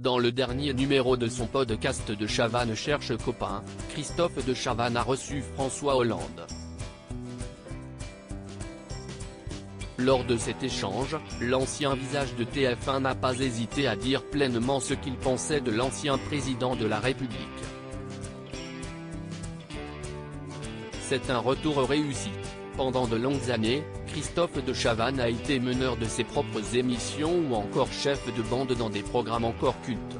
Dans le dernier numéro de son podcast De Chavannes cherche copain, Christophe de Chavannes a reçu François Hollande. Lors de cet échange, l'ancien visage de TF1 n'a pas hésité à dire pleinement ce qu'il pensait de l'ancien président de la République. C'est un retour réussi. Pendant de longues années, Christophe de Chavannes a été meneur de ses propres émissions ou encore chef de bande dans des programmes encore cultes.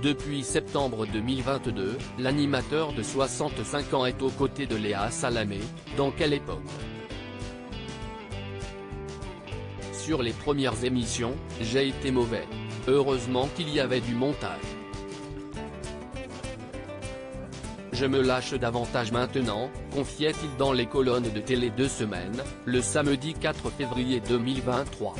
Depuis septembre 2022, l'animateur de 65 ans est aux côtés de Léa Salamé. Dans quelle époque? Sur les premières émissions, j'ai été mauvais. Heureusement qu'il y avait du montage. Je me lâche davantage maintenant, confiait-il dans les colonnes de Télé 2 Semaines, le samedi 4 février 2023.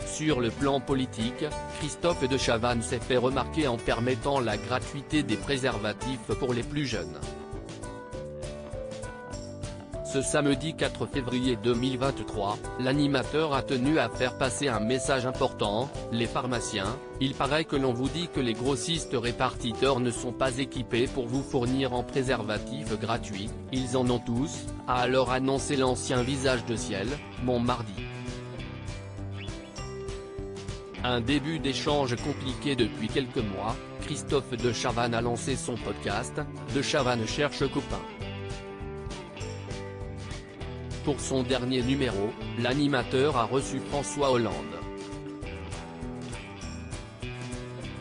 Sur le plan politique, Christophe de Chavannes s'est fait remarquer en permettant la gratuité des préservatifs pour les plus jeunes. Ce samedi 4 février 2023, l'animateur a tenu à faire passer un message important: les pharmaciens, il paraît que l'on vous dit que les grossistes répartiteurs ne sont pas équipés pour vous fournir en préservatifs gratuits, ils en ont tous, a alors annoncé l'ancien visage de Ciel, mardi. Un début d'échange compliqué depuis quelques mois, Christophe de Chavannes a lancé son podcast, De Chavannes cherche copain. Pour son dernier numéro, l'animateur a reçu François Hollande.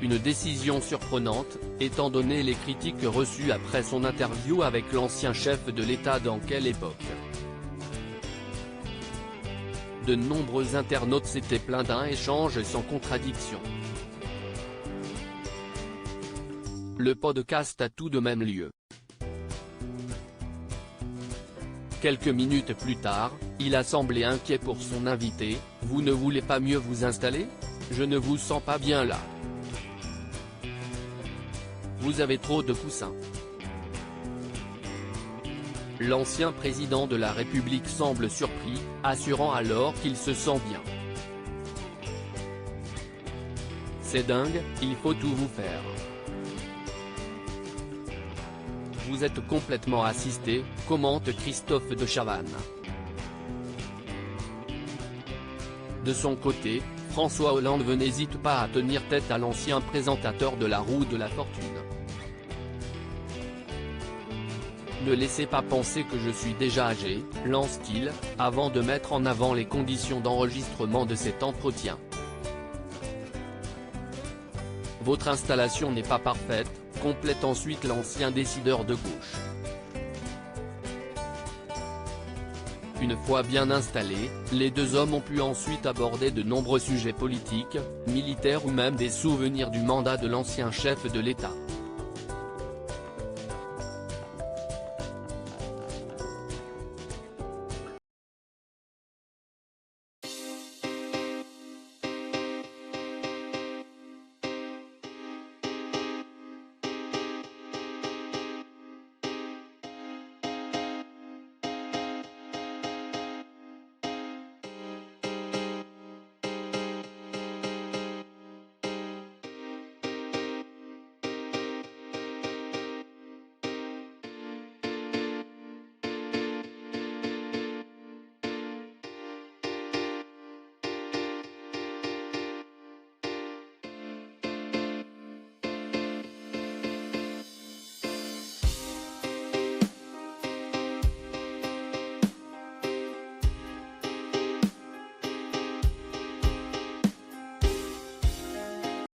Une décision surprenante, étant donné les critiques reçues après son interview avec l'ancien chef de l'État. Dans quelle époque? De nombreux internautes s'étaient plaints d'un échange sans contradiction. Le podcast a tout de même lieu. Quelques minutes plus tard, il a semblé inquiet pour son invité: vous ne voulez pas mieux vous installer? Je ne vous sens pas bien là. Vous avez trop de coussins. L'ancien président de la République semble surpris, assurant alors qu'il se sent bien. C'est dingue, il faut tout vous faire. Vous êtes complètement assisté, commente Christophe de Chavannes. De son côté, François Hollande n'hésite pas à tenir tête à l'ancien présentateur de La Roue de la Fortune. Ne laissez pas penser que je suis déjà âgé, lance-t-il, avant de mettre en avant les conditions d'enregistrement de cet entretien. Votre installation n'est pas parfaite, complète ensuite l'ancien décideur de gauche. Une fois bien installés, les deux hommes ont pu ensuite aborder de nombreux sujets politiques, militaires ou même des souvenirs du mandat de l'ancien chef de l'État.